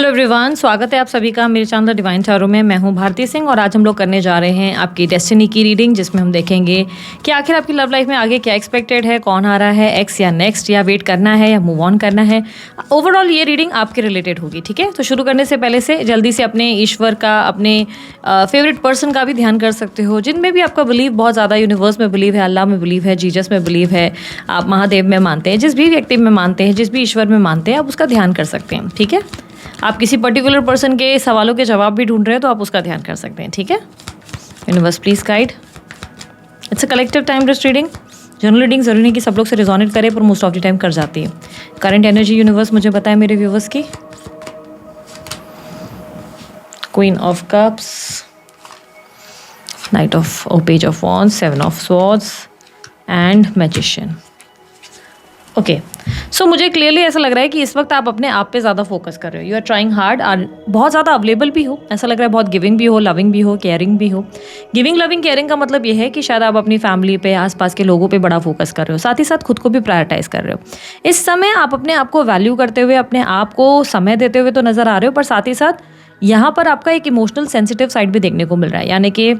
Hello everyone, स्वागत है आप सभी का मेरे चैनल डिवाइन टैरो में। मैं हूं भारती सिंह और आज हम लोग करने जा रहे हैं आपकी डेस्टिनी की रीडिंग, जिसमें हम देखेंगे कि आखिर आपकी लव लाइफ में आगे क्या एक्सपेक्टेड है, कौन आ रहा है, एक्स या नेक्स्ट, या वेट करना है या मूव ऑन करना है। ओवरऑल ये रीडिंग आपके रिलेटेड होगी, ठीक है। तो शुरू करने से पहले से जल्दी से अपने ईश्वर का, अपने फेवरेट पर्सन का भी ध्यान कर सकते हो, जिनमें भी आपका बिलीव बहुत ज़्यादा, यूनिवर्स में बिलीव है, अल्लाह में बिलीव है, जीसस में बिलीव है, आप महादेव में मानते हैं, जिस भी व्यक्ति में मानते हैं, जिस भी ईश्वर में मानते हैं, आप उसका ध्यान कर सकते हैं, ठीक है। आप किसी पर्टिकुलर पर्सन के सवालों के जवाब भी ढूंढ रहे हैं तो आप उसका ध्यान कर सकते हैं, ठीक है। Universe please guide. It's a collective time based reading. General reading जरूरी नहीं कि सब लोग से रिजोनेट करे, पर मोस्ट ऑफ द टाइम कर जाती है। करंट एनर्जी यूनिवर्स मुझे बताए मेरे व्यूवर्स की। Queen of cups, knight of page of wands, seven of swords and magician. Okay, so मुझे क्लियरली ऐसा लग रहा है कि इस वक्त आप अपने आप पे ज़्यादा फोकस कर रहे हो। यू आर ट्राइंग हार्ड और बहुत ज़्यादा अवेलेबल भी हो। ऐसा लग रहा है बहुत गिविंग भी हो, लविंग भी हो, केयरिंग भी हो। गिविंग, लविंग, केयरिंग का मतलब ये है कि शायद आप अपनी फैमिली पे, आसपास के लोगों पे बड़ा फोकस कर रहे हो, साथ ही साथ खुद को भी प्रायोरिटाइज कर रहे हो। इस समय आप अपने आप को वैल्यू करते हुए, अपने आप को समय देते हुए तो नज़र आ रहे हो, पर साथ ही साथ यहाँ पर आपका एक इमोशनल सेंसिटिव साइड भी देखने को मिल रहा है। यानी कि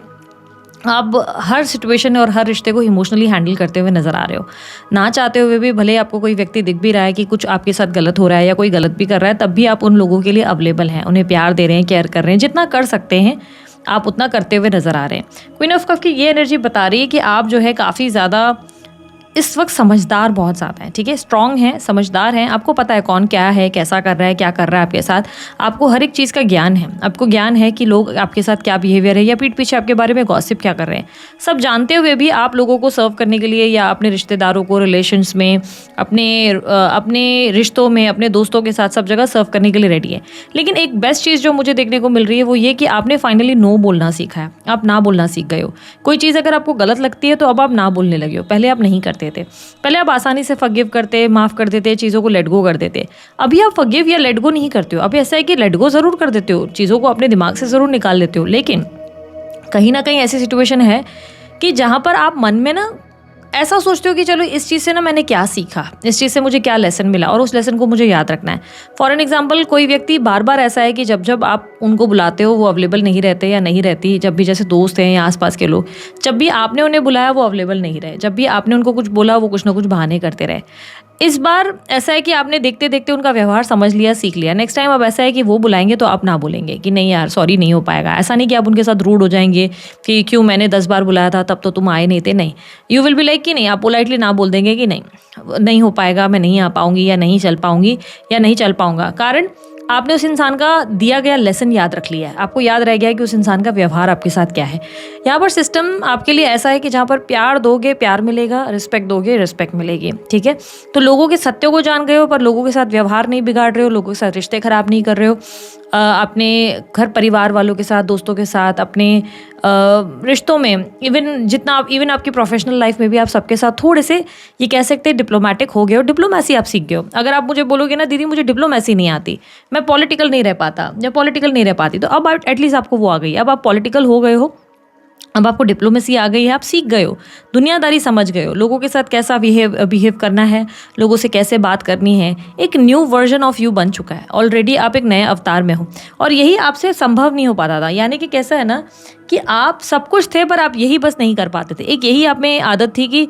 आप हर सिचुएशन और हर रिश्ते को इमोशनली हैंडल करते हुए नज़र आ रहे हो। ना चाहते हुए भी, भले आपको कोई व्यक्ति दिख भी रहा है कि कुछ आपके साथ गलत हो रहा है या कोई गलत भी कर रहा है, तब भी आप उन लोगों के लिए अवेलेबल हैं, उन्हें प्यार दे रहे हैं, केयर कर रहे हैं। जितना कर सकते हैं आप उतना करते हुए नज़र आ रहे हैं। क्वीन ऑफ कप की ये एनर्जी बता रही है कि आप जो है काफ़ी ज़्यादा इस वक्त समझदार बहुत ज़्यादा है, ठीक है। स्ट्रॉन्ग हैं, समझदार हैं, आपको पता है कौन क्या है, कैसा कर रहा है, क्या कर रहा है आपके साथ। आपको हर एक चीज़ का ज्ञान है। आपको ज्ञान है कि लोग आपके साथ क्या बिहेवियर है या पीठ पीछे आपके बारे में गॉसिप क्या कर रहे हैं। सब जानते हुए भी आप लोगों को सर्व करने के लिए या अपने रिश्तेदारों को, रिलेशंस में, अपने रिश्तों में, अपने दोस्तों के साथ सब जगह सर्व करने के लिए रेडी है। लेकिन एक बेस्ट चीज़ जो मुझे देखने को मिल रही है वो ये कि आपने फाइनली नो बोलना सीखा है। आप ना बोलना सीख गए हो। कोई चीज़ अगर आपको गलत लगती है तो अब आप ना बोलने लगे हो। पहले आप नहीं करते थे। पहले आप आसानी से फॉरगिव करते, माफ़ कर देते, चीज़ों को लेट गो कर देते। अभी आप फॉरगिव या लेट गो नहीं करते हो। अभी ऐसा है कि लेट गो ज़रूर कर देते हो, चीज़ों को अपने दिमाग से ज़रूर निकाल देते हो, लेकिन कहीं ना कहीं ऐसी सिचुएशन है कि जहाँ पर आप मन में ना ऐसा सोचते हो कि चलो इस चीज़ से ना मैंने क्या सीखा, इस चीज़ से मुझे क्या लेसन मिला और उस लेसन को मुझे याद रखना है। फॉर एन एग्जाम्पल, कोई व्यक्ति बार बार ऐसा है कि जब जब आप उनको बुलाते हो वो अवेलेबल नहीं रहते या नहीं रहती। जब भी, जैसे दोस्त हैं या आसपास के लोग, जब भी आपने उन्हें बुलाया वो अवेलेबल नहीं रहे। जब भी आपने उनको कुछ बोला वो कुछ ना कुछ बहाने करते रहे। इस बार ऐसा है कि आपने देखते देखते उनका व्यवहार समझ लिया, सीख लिया। नेक्स्ट टाइम अब ऐसा है कि वो बुलाएंगे तो आप ना बोलेंगे कि नहीं यार सॉरी नहीं हो पाएगा। ऐसा नहीं कि आप उनके साथ रूड हो जाएंगे कि क्यों मैंने 10 बार बुलाया था तब तो तुम आए नहीं थे। नहीं, यू विल बी लाइक कि नहीं, आप पोलाइटली ना बोल देंगे कि नहीं हो पाएगा, मैं नहीं आ पाऊंगी या नहीं चल पाऊंगी या नहीं चल पाऊंगा। कारण आपने उस इंसान का दिया गया लेसन याद रख लिया है। आपको याद रह गया है कि उस इंसान का व्यवहार आपके साथ क्या है। यहाँ पर सिस्टम आपके लिए ऐसा है कि जहाँ पर प्यार दोगे प्यार मिलेगा, रिस्पेक्ट दोगे रिस्पेक्ट मिलेगी, ठीक है। तो लोगों के सत्यों को जान गए हो, पर लोगों के साथ व्यवहार नहीं बिगाड़ रहे हो, लोगों के साथ रिश्ते खराब नहीं कर रहे हो। अपने घर परिवार वालों के साथ, दोस्तों के साथ, अपने रिश्तों में, इवन आपकी प्रोफेशनल लाइफ में भी आप सबके साथ थोड़े से, ये कह सकते हैं, डिप्लोमेटिक हो गए हो। डिप्लोमेसी आप सीख गए हो। अगर आप मुझे बोलोगे ना दीदी मुझे डिप्लोमेसी नहीं आती, मैं पॉलिटिकल नहीं रह पाता या पॉलिटिकल नहीं रह पाती, तो अब एटलीस्ट आपको वो आ गई। अब आप पॉलिटिकल हो गए हो, अब आपको डिप्लोमेसी आ गई है, आप सीख गए हो, दुनियादारी समझ गए हो, लोगों के साथ कैसा बिहेव करना है, लोगों से कैसे बात करनी है। एक न्यू वर्जन ऑफ यू बन चुका है ऑलरेडी। आप एक नए अवतार में हो और यही आपसे संभव नहीं हो पाता था। यानी कि कैसा है ना कि आप सब कुछ थे पर आप यही बस नहीं कर पाते थे। एक यही आप में आदत थी कि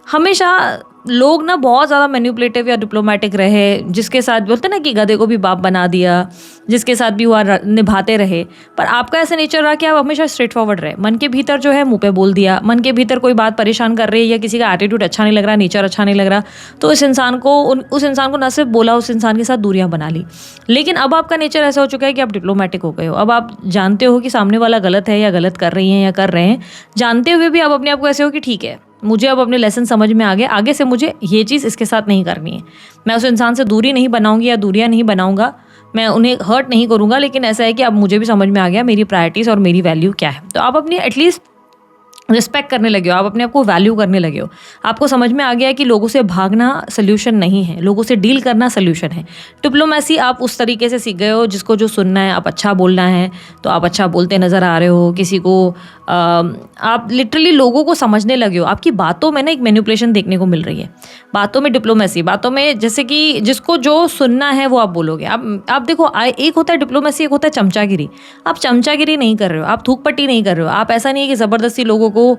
हमेशा लोग ना बहुत ज़्यादा मैनिपुलेटिव या डिप्लोमेटिक रहे, जिसके साथ बोलते ना कि गधे को भी बाप बना दिया, जिसके साथ भी हुआ निभाते रहे। पर आपका ऐसा नेचर रहा कि आप हमेशा स्ट्रेट फॉरवर्ड रहे। मन के भीतर जो है मुंह पे बोल दिया, मन के भीतर कोई बात परेशान कर रही है या किसी का एटीट्यूड अच्छा नहीं लग रहा, नेचर अच्छा नहीं लग रहा, तो उस इंसान को न सिर्फ बोला, उस इंसान के साथ दूरियां बना ली। लेकिन अब आपका नेचर ऐसा हो चुका है कि आप डिप्लोमेटिक हो गए हो। अब आप जानते हो कि सामने वाला गलत है या गलत कर रही हैं या कर रहे हैं, जानते हुए भी आप अपने आप को ऐसे हो कि ठीक है, मुझे अब अपने लेसन समझ में आ गए, आगे से मुझे ये चीज़ इसके साथ नहीं करनी है। मैं उस इंसान से दूरी नहीं बनाऊंगी या दूरियां नहीं बनाऊंगा, मैं उन्हें हर्ट नहीं करूंगा। लेकिन ऐसा है कि अब मुझे भी समझ में आ गया मेरी प्रायोरिटीज़ और मेरी वैल्यू क्या है। तो आप अपनी एटलीस्ट रिस्पेक्ट करने लगे हो, आप अपने आप को वैल्यू करने लगे हो। आपको समझ में आ गया है कि लोगों से भागना सोल्यूशन नहीं है, लोगों से डील करना सोल्यूशन है। डिप्लोमेसी आप उस तरीके से सीख गए हो, जिसको जो सुनना है, आप अच्छा बोलना है तो आप अच्छा बोलते नज़र आ रहे हो। किसी को आप लिटरली लोगों को समझने लगे हो। आपकी बातों में ना एक मैनिपुलेशन देखने को मिल रही है, बातों में डिप्लोमेसी, बातों में जैसे कि जिसको जो सुनना है वो आप बोलोगे। आप देखो, एक होता है डिप्लोमेसी, एक होता है चमचागिरी। आप चमचागिरी नहीं कर रहे हो, आप थूक-पट्टी नहीं कर रहे हो। आप ऐसा नहीं है कि ज़बरदस्ती लोगों को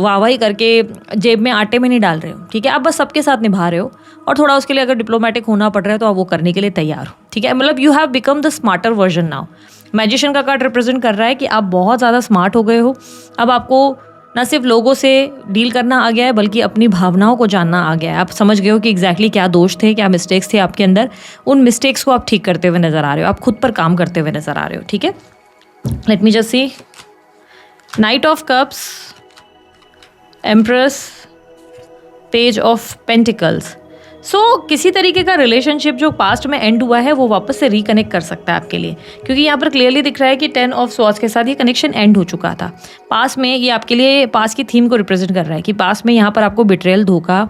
वाहवाही करके जेब में आटे में नहीं डाल रहे हो, ठीक है। आप बस सबके साथ निभा रहे हो, और थोड़ा उसके लिए अगर डिप्लोमेटिक होना पड़ रहा है तो आप वो करने के लिए तैयार हो, ठीक है। मतलब you have become the smarter version now. Magician का कार्ड रिप्रेजेंट कर रहा है कि आप बहुत ज़्यादा स्मार्ट हो गए हो। अब आपको ना सिर्फ लोगों से डील करना आ गया है, बल्कि अपनी भावनाओं को जानना आ गया है। आप समझ गए हो कि एग्जैक्टली क्या दोष थे, क्या मिस्टेक्स थे आपके अंदर। उन मिस्टेक्स को आप ठीक करते हुए नज़र आ रहे हो, आप खुद पर काम करते हुए नज़र आ रहे हो, ठीक है। Let me just see, knight of cups, empress, page of pentacles. So किसी तरीके का रिलेशनशिप जो पास्ट में एंड हुआ है वो वापस से रिकनेक्ट कर सकता है आपके लिए, क्योंकि यहाँ पर क्लियरली दिख रहा है कि 10 ऑफ स्वॉर्ड्स के साथ ये कनेक्शन एंड हो चुका था। पास में ये आपके लिए पास की थीम को रिप्रेजेंट कर रहा है कि पास में यहाँ पर आपको बिट्रेयल, धोखा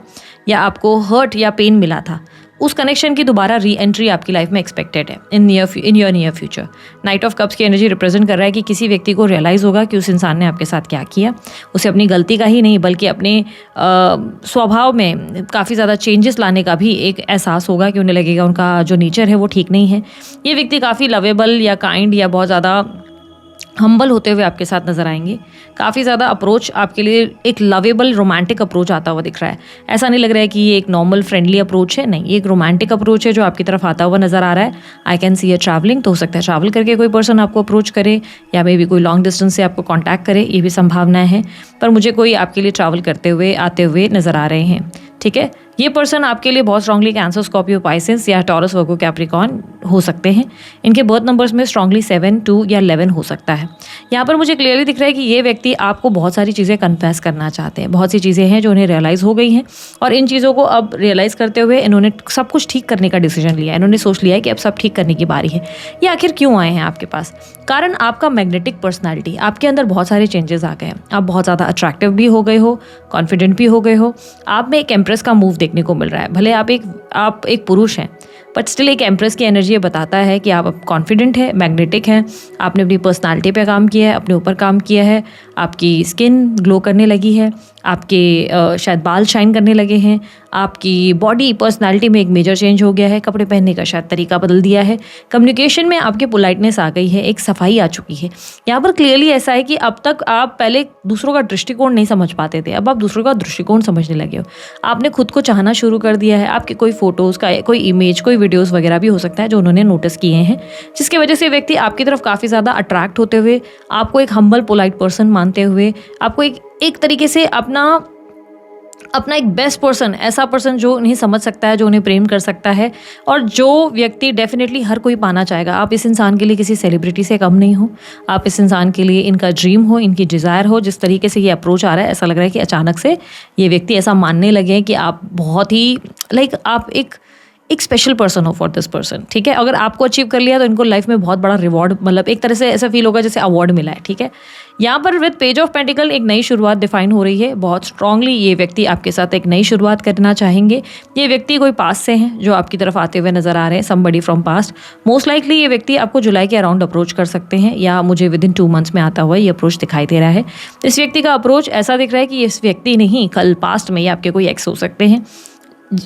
या आपको हर्ट या पेन मिला था। उस कनेक्शन की दोबारा री एंट्री आपकी लाइफ में एक्सपेक्टेड है in your near future. Night of cups की एनर्जी रिप्रेजेंट कर रहा है कि किसी व्यक्ति को रियलाइज़ होगा कि उस इंसान ने आपके साथ क्या किया। उसे अपनी गलती का ही नहीं, बल्कि अपने स्वभाव में काफ़ी ज़्यादा चेंजेस लाने का भी एक एहसास होगा कि उन्हें लगेगा उनका जो नेचर है वो ठीक नहीं है। ये व्यक्ति काफ़ी लवेबल या काइंड या बहुत ज़्यादा हम्बल होते हुए आपके साथ नज़र आएंगे। काफ़ी ज़्यादा अप्रोच आपके लिए एक लवेबल रोमांटिक अप्रोच आता हुआ दिख रहा है। ऐसा नहीं लग रहा है कि ये एक नॉर्मल फ्रेंडली अप्रोच है, नहीं, ये एक रोमांटिक अप्रोच है जो आपकी तरफ आता हुआ नज़र आ रहा है। I can see a travelling, तो हो सकता है ट्रैवल करके कोई पर्सन आपको अप्रोच करे, या मे बी कोई लॉन्ग डिस्टेंस से आपको कॉन्टैक्ट करे, ये भी संभावनाएं हैं। पर मुझे कोई आपके लिए ट्रैवल करते हुए आते हुए नज़र आ रहे हैं, ठीक है। ये पर्सन आपके लिए बहुत स्ट्रांगली कैंसर, स्कॉर्पियो, पाइसेस या टॉरस, वर्गो, कैप्रिकॉर्न हो सकते हैं। इनके बर्थ नंबर्स में स्ट्रांगली 7, 2 या 11 हो सकता है। यहाँ पर मुझे क्लियरली दिख रहा है कि ये व्यक्ति आपको बहुत सारी चीज़ें कन्फेस करना चाहते हैं। बहुत सी चीज़ें हैं जो उन्हें रियलाइज़ हो गई हैं, और इन चीज़ों को अब रियलाइज़ करते हुए इन्होंने सब कुछ ठीक करने का डिसीजन लिया है। इन्होंने सोच लिया है कि अब सब ठीक करने की बारी है। ये आखिर क्यों आए हैं आपके पास? कारण आपका मैग्नेटिक पर्सनैलिटी, आपके अंदर बहुत सारे चेंजेस आ गए हैं। आप बहुत ज़्यादा अट्रैक्टिव भी हो गए हो, कॉन्फिडेंट भी हो गए हो। आप में एक एम्प्रेस का मूव देखने को मिल रहा है। भले आप एक पुरुष हैं, बट स्टिल एक एम्प्रेस की एनर्जी बताता है कि आप कॉन्फिडेंट है, मैग्नेटिक हैं। आपने अपनी पर्सनालिटी पे काम किया है, अपने ऊपर काम किया है। आपकी स्किन ग्लो करने लगी है, आपके शायद बाल शाइन करने लगे हैं, आपकी बॉडी पर्सनालिटी में एक मेजर चेंज हो गया है, कपड़े पहनने का शायद तरीका बदल दिया है, कम्युनिकेशन में आपके पोलाइटनेस आ गई है, एक सफाई आ चुकी है। यहाँ पर क्लियरली ऐसा है कि अब तक आप पहले दूसरों का दृष्टिकोण नहीं समझ पाते थे, अब आप दूसरों का दृष्टिकोण समझने लगे हो। आपने खुद को चाहना शुरू कर दिया है। आपके कोई फोटोज़ का, कोई इमेज, कोई वीडियोज़ वगैरह भी हो सकता है जो उन्होंने नोटिस किए हैं, जिसकी वजह से व्यक्ति आपकी तरफ काफ़ी ज़्यादा अट्रैक्ट होते हुए, आपको एक हम्बल पोलाइट पर्सन मानते हुए, आपको एक तरीके से अपना एक बेस्ट पर्सन, ऐसा पर्सन जो उन्हें समझ सकता है, जो उन्हें प्रेम कर सकता है, और जो व्यक्ति डेफिनेटली हर कोई पाना चाहेगा। आप इस इंसान के लिए किसी सेलिब्रिटी से कम नहीं हो। आप इस इंसान के लिए इनका ड्रीम हो, इनकी डिज़ायर हो। जिस तरीके से ये अप्रोच आ रहा है, ऐसा लग रहा है कि अचानक से ये व्यक्ति ऐसा मानने लगे हैं कि आप बहुत ही आप एक स्पेशल पर्सन हो फॉर दिस पर्सन, ठीक है। अगर आपको अचीव कर लिया तो इनको लाइफ में बहुत बड़ा रिवॉर्ड, मतलब एक तरह से ऐसा फील होगा जैसे अवार्ड मिला है, ठीक है। यहाँ पर विद पेज ऑफ पेंटिकल एक नई शुरुआत डिफाइन हो रही है। बहुत स्ट्रांगली ये व्यक्ति आपके साथ एक नई शुरुआत करना चाहेंगे। ये व्यक्ति कोई पास से हैं जो आपकी तरफ आते हुए नजर आ रहे हैं, somebody from past. Most likely ये व्यक्ति आपको जुलाई के अराउंड अप्रोच कर सकते हैं, या मुझे विद इन 2 मंथ्स में आता हुआ ये अप्रोच दिखाई दे रहा है। इस व्यक्ति का अप्रोच ऐसा दिख रहा है कि इस व्यक्ति नहीं, कल पास्ट में ये आपके कोई एक्स हो सकते हैं।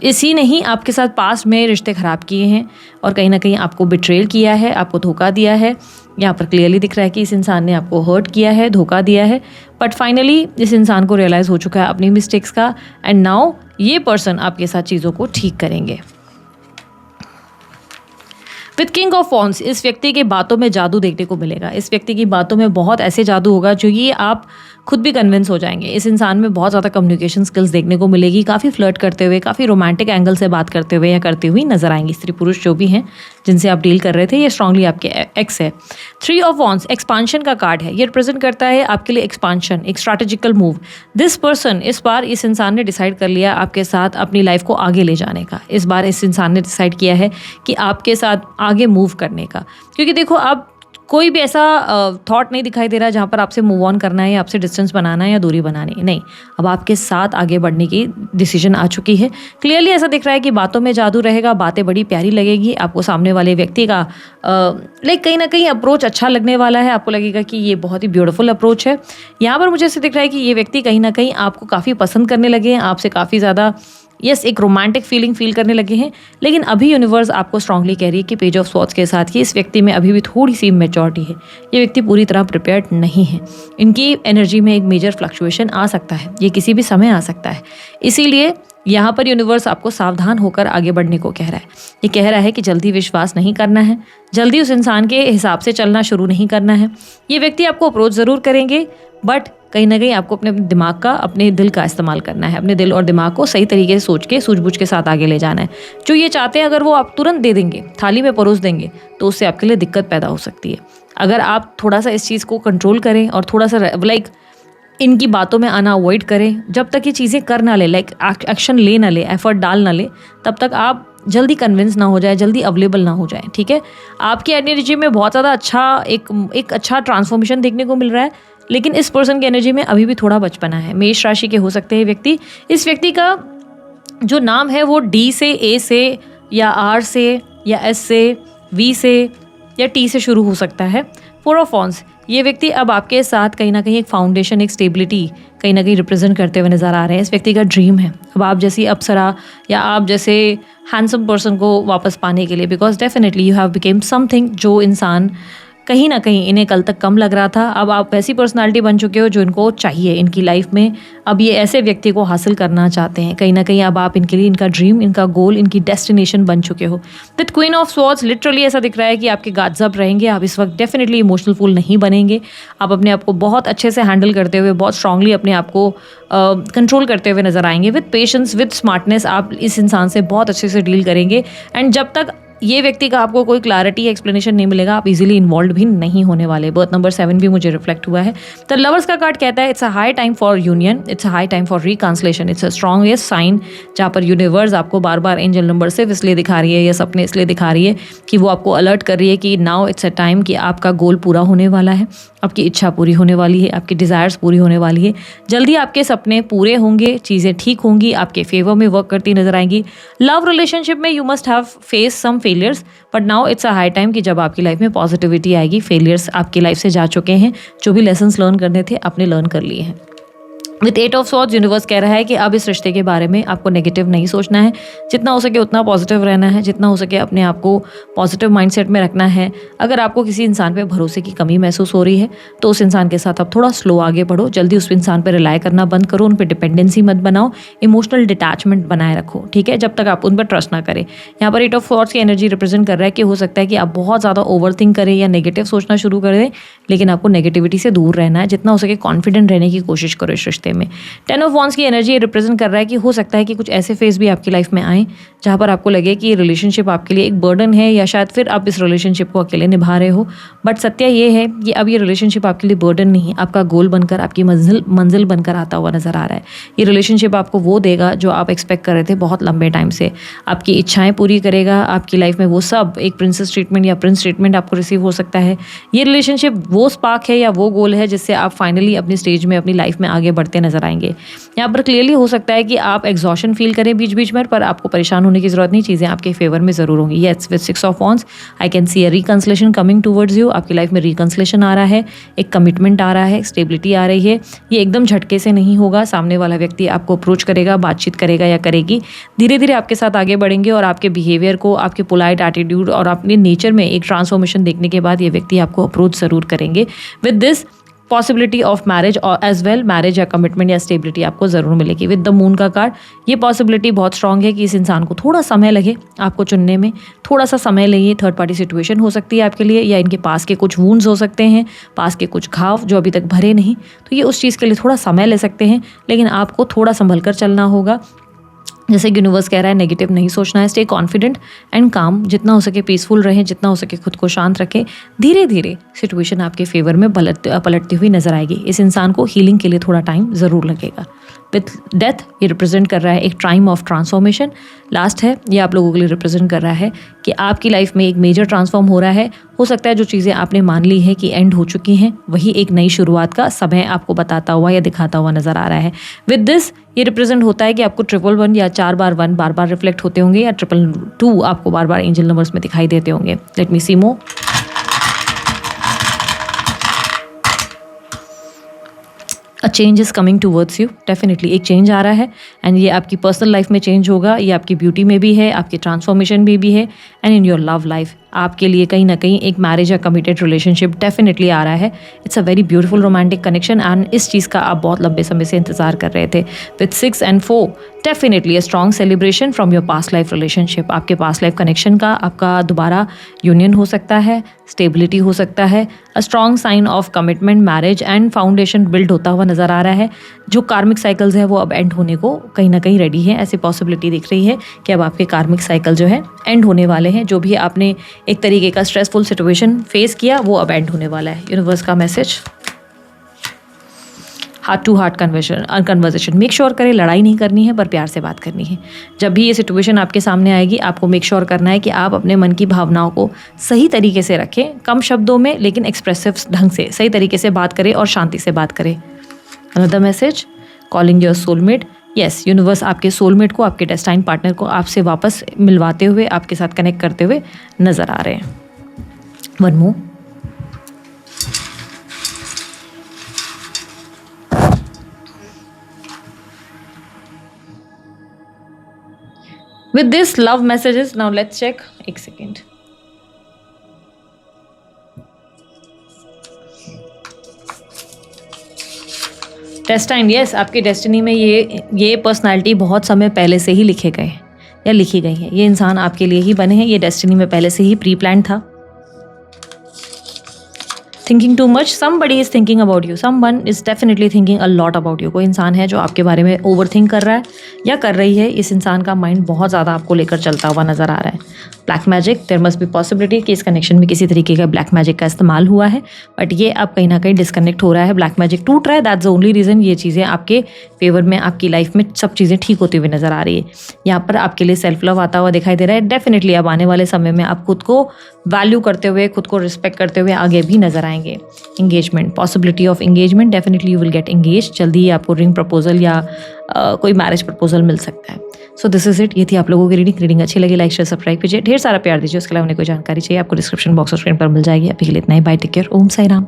इसी ने ही आपके साथ पास्ट में रिश्ते ख़राब किए हैं, और कहीं ना कहीं आपको बिट्रेल किया है, आपको धोखा दिया है। यहाँ पर क्लियरली दिख रहा है कि इस इंसान ने आपको हर्ट किया है, धोखा दिया है, बट फाइनली इस इंसान को रियलाइज़ हो चुका है अपनी मिस्टेक्स का, एंड नाउ ये पर्सन आपके साथ चीज़ों को ठीक करेंगे। विद किंग ऑफ वॉन्ड्स, इस व्यक्ति की बातों में जादू देखने को मिलेगा। इस व्यक्ति की बातों में बहुत ऐसे जादू होगा जो ये आप खुद भी कन्विंस हो जाएंगे। इस इंसान में बहुत ज़्यादा कम्युनिकेशन स्किल्स देखने को मिलेगी। काफ़ी फ्लर्ट करते हुए, काफ़ी रोमांटिक एंगल से बात करते हुए या करती हुई नजर आएंगी। स्त्री पुरुष जो भी हैं जिनसे आप डील कर रहे थे, ये स्ट्रांगली आपके एक्स है। 3 ऑफ वॉन्ड्स एक्सपांशन का कार्ड है। ये रिप्रेजेंट करता है आपके लिए एक्सपांशन, एक स्ट्रैटेजिकल मूव। दिस पर्सन, इस बार इस इंसान ने डिसाइड कर लिया आपके साथ अपनी लाइफ को आगे ले जाने का। इस बार इस इंसान ने डिसाइड किया है कि आपके साथ आगे मूव करने का, क्योंकि देखो आप कोई भी ऐसा थॉट नहीं दिखाई दे रहा है जहाँ पर आपसे मूव ऑन करना है या आपसे डिस्टेंस बनाना है या दूरी बनानी है, नहीं। अब आपके साथ आगे बढ़ने की डिसीजन आ चुकी है। क्लियरली ऐसा दिख रहा है कि बातों में जादू रहेगा, बातें बड़ी प्यारी लगेगी आपको, सामने वाले व्यक्ति का लाइक कहीं ना कहीं अप्रोच अच्छा लगने वाला है, आपको लगेगा कि ये बहुत ही ब्यूटीफुल अप्रोच है। यहाँ पर मुझे ऐसे दिख रहा है कि ये व्यक्ति कहीं ना कहीं आपको काफ़ी पसंद करने लगे हैं, आपसे काफ़ी ज़्यादा एक रोमांटिक फीलिंग फील करने लगे हैं। लेकिन अभी यूनिवर्स आपको स्ट्रांगली कह रही है कि पेज ऑफ स्वॉर्ड्स के साथ कि इस व्यक्ति में अभी भी थोड़ी सी मैच्योरिटी है, ये व्यक्ति पूरी तरह प्रिपेयर्ड नहीं है, इनकी एनर्जी में एक मेजर फ्लक्चुएशन आ सकता है, ये किसी भी समय आ सकता है। इसीलिए यहाँ पर यूनिवर्स आपको सावधान होकर आगे बढ़ने को कह रहा है। ये कह रहा है कि जल्दी विश्वास नहीं करना है, जल्दी उस इंसान के हिसाब से चलना शुरू नहीं करना है। ये व्यक्ति आपको अप्रोच ज़रूर करेंगे, बट कहीं ना कहीं आपको अपने दिमाग का, अपने दिल का इस्तेमाल करना है, अपने दिल और दिमाग को सही तरीके से सोच के सूझबूझ के साथ आगे ले जाना है। जो ये चाहते हैं अगर वो आप तुरंत दे देंगे, थाली में परोस देंगे, तो उससे आपके लिए दिक्कत पैदा हो सकती है। अगर आप थोड़ा सा इस चीज़ को कंट्रोल करें और थोड़ा सा इनकी बातों में आना अवॉइड करें, जब तक ये चीज़ें कर ना ले, एक्शन ले ना ले, एफर्ट डाल ना ले, तब तक आप जल्दी कन्विंस ना हो जाए, जल्दी अवेलेबल ना हो जाए, ठीक है। आपकी एनर्जी में बहुत ज़्यादा अच्छा एक अच्छा ट्रांसफॉर्मेशन देखने को मिल रहा है, लेकिन इस पर्सन की एनर्जी में अभी भी थोड़ा बचपना है। मेष राशि के हो सकते हैं व्यक्ति। इस व्यक्ति का जो नाम है वो डी से, ए से या आर से या एस से, वी से या टी से शुरू हो सकता है। 4 ऑफ वॉन्ड्स, ये व्यक्ति अब आपके साथ कहीं ना कहीं एक फाउंडेशन, एक स्टेबिलिटी कहीं ना कहीं रिप्रेजेंट करते हुए नज़र आ रहे हैं। इस व्यक्ति का ड्रीम है अब आप जैसी अप्सरा या आप जैसे हैंडसम पर्सन को वापस पाने के लिए, because definitely you have became something जो इंसान कहीं ना कहीं इन्हें कल तक कम लग रहा था। अब आप वैसी पर्सनालिटी बन चुके हो जो इनको चाहिए इनकी लाइफ में। अब ये ऐसे व्यक्ति को हासिल करना चाहते हैं, कहीं ना कहीं अब आप इनके लिए इनका ड्रीम, इनका गोल, इनकी डेस्टिनेशन बन चुके हो। With queen of swords literally ऐसा दिख रहा है कि आपके गाज़ब रहेंगे, आप इस वक्त डेफिनेटली इमोशनल फूल नहीं बनेंगे। आप अपने आप को बहुत अच्छे से हैंडल करते हुए, बहुत स्ट्रांगली अपने आप को कंट्रोल करते हुए नजर आएंगे। विद पेशेंस, विद स्मार्टनेस आप इस इंसान से बहुत अच्छे से डील करेंगे। एंड जब तक ये व्यक्ति का आपको कोई क्लैरिटी या एक्सप्लेनेशन नहीं मिलेगा, आप इजीली इन्वॉल्व भी नहीं होने वाले। बर्थ नंबर 7 भी मुझे रिफ्लेक्ट हुआ है। तो लवर्स का कार्ड कहता है it's a high time for union, it's a high time for reconciliation, it's a strongest sign, जहाँ पर यूनिवर्स आपको बार बार एंजल नंबर सिर्फ इसलिए दिखा रही है या सपने इसलिए दिखा रही है कि वो आपको अलर्ट कर रही है कि नाउ इट्स अ टाइम कि आपका गोल पूरा होने वाला है, आपकी इच्छा पूरी होने वाली है, आपकी डिज़ायर्स पूरी होने वाली है। जल्दी आपके सपने पूरे होंगे, चीज़ें ठीक होंगी, आपके फेवर में वर्क करती नजर आएंगी। लव रिलेशनशिप में you must have face some failures, but now it's a high time कि जब आपकी लाइफ में पॉजिटिविटी आएगी। फेलियर्स आपकी लाइफ से जा चुके हैं, जो भी लेसन्स लर्न करने थे आपने लर्न कर लिए हैं। विद 8 ऑफ स्वॉर्ड्स यूनिवर्स कह रहा है कि अब इस रिश्ते के बारे में आपको नेगेटिव नहीं सोचना है, जितना हो सके उतना पॉजिटिव रहना है, जितना हो सके अपने आप को पॉजिटिव माइंडसेट में रखना है। अगर आपको किसी इंसान पे भरोसे की कमी महसूस हो रही है तो उस इंसान के साथ आप थोड़ा स्लो आगे बढ़ो, जल्दी उस इंसान पर रिलाई करना बंद करो, उन पर डिपेंडेंसी मत बनाओ, इमोशनल डिटैचमेंट बनाए रखो, ठीक है, जब तक आप उन पर ट्रस्ट ना करें। यहाँ पर 8 ऑफ स्वॉर्ड्स की एनर्जी रिप्रेजेंट कर रहा है कि हो सकता है कि आप बहुत ज़्यादा ओवर थिंक करें या नेगेटिव सोचना शुरू कर दें, लेकिन आपको नेगेटिविटी से दूर रहना है, जितना हो सके कॉन्फिडेंट रहने की कोशिश करो इस रिश्ते में। 10 ऑफ वॉन्ड्स की एनर्जी रिप्रेजेंट कर रहा है कि हो सकता है कि कुछ ऐसे फेज भी आपकी लाइफ में आए जहाँ पर आपको लगे कि ये रिलेशनशिप आपके लिए एक बर्डन है, या शायद फिर आप इस रिलेशनशिप को अकेले निभा रहे हो। बट सत्य ये है कि अब ये रिलेशनशिप आपके लिए बर्डन नहीं, आपका गोल बनकर, आपकी मंजिल बनकर आता हुआ नजर आ रहा है। ये रिलेशनशिप आपको वो देगा जो आप एक्सपेक्ट कर रहे थे बहुत लंबे टाइम से, आपकी इच्छाएं पूरी करेगा, आपकी लाइफ में वो सब, एक प्रिंसेस ट्रीटमेंट या प्रिंस ट्रीटमेंट आपको रिसीव हो सकता है। ये रिलेशनशिप वो स्पार्क है या वो गोल है जिससे आप फाइनली अपनी स्टेज में, अपनी लाइफ में आगे बढ़ते नजर आएंगे। यहाँ पर क्लियरली हो सकता है कि आप एग्जॉशन फील करें बीच बीच में, पर आपको परेशान होने की जरूरत नहीं, चीज़ें आपके फेवर में ज़रूर होंगी। Yes, with 6 of wands I can see a reconciliation coming towards you. आपकी लाइफ में रिकंसिलेशन आ रहा है, एक कमिटमेंट आ रहा है, स्टेबिलिटी आ रही है। ये एकदम झटके से नहीं होगा, सामने वाला व्यक्ति आपको अप्रोच करेगा, बातचीत करेगा या करेगी, धीरे धीरे आपके साथ आगे बढ़ेंगे और आपके बिहेवियर को, आपके पोलाइट एटीट्यूड और अपने नेचर में एक ट्रांसफॉर्मेशन देखने के बाद ये व्यक्ति आपको अप्रोच ज़रूर करेंगे। With this possibility of marriage और एज वेल मैरिज या कमिटमेंट या स्टेबिलिटी आपको ज़रूर मिलेगी। विद द मून का कार्ड ये पॉसिबिलिटी बहुत स्ट्रांग है कि इस इंसान को थोड़ा समय लगे आपको चुनने में, थोड़ा सा समय लगे। थर्ड पार्टी सिचुएशन हो सकती है आपके लिए, या इनके पास के कुछ वूंड्स हो सकते हैं, पास के कुछ घाव जो अभी तक भरे नहीं, तो ये उस चीज़ के लिए थोड़ा समय ले सकते हैं, लेकिन आपको थोड़ा संभल कर चलना होगा। जैसे यूनिवर्स कह रहा है नेगेटिव नहीं सोचना है, स्टे कॉन्फिडेंट एंड काम, जितना हो सके पीसफुल रहें, जितना हो सके खुद को शांत रखें। धीरे धीरे सिचुएशन आपके फेवर में पलटती हुई नजर आएगी। इस इंसान को हीलिंग के लिए थोड़ा टाइम ज़रूर लगेगा। विथ डेथ ये रिप्रेजेंट कर रहा है एक टाइम ऑफ ट्रांसफॉर्मेशन। लास्ट है, ये आप लोगों के लिए रिप्रेजेंट कर रहा है कि आपकी लाइफ में एक मेजर ट्रांसफॉर्म हो रहा है। हो सकता है जो चीज़ें आपने मान ली हैं कि एंड हो चुकी हैं, वही एक नई शुरुआत का समय आपको बताता हुआ या दिखाता हुआ नज़र आ रहा है। विद दिस ये रिप्रेजेंट होता है कि आपको 111 या 4 बार 1 बार बार रिफ्लेक्ट होते होंगे, या 222 आपको बार बार एंजल नंबर्स में दिखाई देते होंगे। Let me see more. A change is coming towards you, definitely एक चेंज आ रहा है एंड ये आपकी पर्सनल लाइफ में चेंज होगा, ये आपकी ब्यूटी में भी है, आपकी ट्रांसफॉर्मेशन में भी है, and in your love life आपके लिए कहीं ना कहीं एक मैरिज या कमिटेड रिलेशनशिप डेफिनेटली आ रहा है। It's a very beautiful romantic connection and इस चीज़ का आप बहुत लंबे समय से इंतजार कर रहे थे। With 6 and 4 definitely a strong celebration from your past life relationship. आपके पास्ट लाइफ कनेक्शन का आपका दोबारा यूनियन हो सकता है, स्टेबिलिटी हो सकता है, a strong sign of commitment, marriage and foundation build होता हुआ नज़र आ रहा है। जो कार्मिक साइकिल्स है वो अब एंड होने को कहीं ना कहीं रेडी है। ऐसी पॉसिबिलिटी दिख रही है कि अब आपके कार्मिक साइकिल जो है एंड होने वाले हैं। जो भी आपने एक तरीके का स्ट्रेसफुल सिचुएशन फेस किया वो अब एंड होने वाला है। यूनिवर्स का message, heart to heart conversation. Make sure करें लड़ाई नहीं करनी है पर प्यार से बात करनी है। जब भी ये सिचुएशन आपके सामने आएगी आपको मेक श्योर करना है कि आप अपने मन की भावनाओं को सही तरीके से रखें, कम शब्दों में लेकिन एक्सप्रेसिव ढंग से सही तरीके से बात करें और शांति से बात करें। Another message, calling your soulmate. Yes, universe आपके सोलमेट को, आपके डेस्टाइन पार्टनर को आपसे वापस मिलवाते हुए, आपके साथ कनेक्ट करते हुए नज़र आ रहे हैं। One more. With this love messages, now let's check. एक सेकेंड। डेस्टाइन, यस, आपकी डेस्टिनी में ये पर्सनालिटी बहुत समय पहले से ही लिखे गए या लिखी गई है। ये इंसान आपके लिए ही बने हैं, ये डेस्टिनी में पहले से ही प्री प्लान था। Thinking too much, somebody is thinking about you, someone is definitely thinking a lot about you। कोई इंसान है जो आपके बारे में ओवर थिंक कर रहा है या कर रही है। इस इंसान का माइंड बहुत ज़्यादा आपको लेकर चलता हुआ नज़र आ रहा है। Black magic, there must be possibility कि इस कनेक्शन में किसी तरीके का ब्लैक मैजिक का इस्तेमाल हुआ है, बट ये अब कहीं ना कहीं डिस्कनेक्ट हो रहा है, ब्लैक मैजिक टूट रहा है। दैट्स द ओनली रीज़न ये चीज़ें आपके फेवर में, आपकी लाइफ में सब चीज़ें ठीक होती हुई नज़र आ रही है। यहाँ पर आपके लिए सेल्फ लव आता हुआ दिखाई दे रहा है। डेफिनेटली अब आने वाले समय में आप खुद को वैल्यू करते हुए, खुद को रिस्पेक्ट करते हुए आगे भी नजर आएंगे। Engagement, possibility of engagement, definitely you will get engage. जल्दी ही आपको रिंग प्रपोजल या कोई मैरिज प्रपोजल मिल सकता है। So this is it. ये थी आप लोगों की रीडिंग अच्छी लगी लाइक शेयर सब्सक्राइब कीजिए, ढेर सारा प्यार दीजिए। उसके अलावा कोई जानकारी चाहिए आपको डिस्क्रिप्शन बॉक्स और स्क्रीन पर मिल जाएगी। अभी के लिए इतना ही, बाय, टेक केयर, ओम साई राम।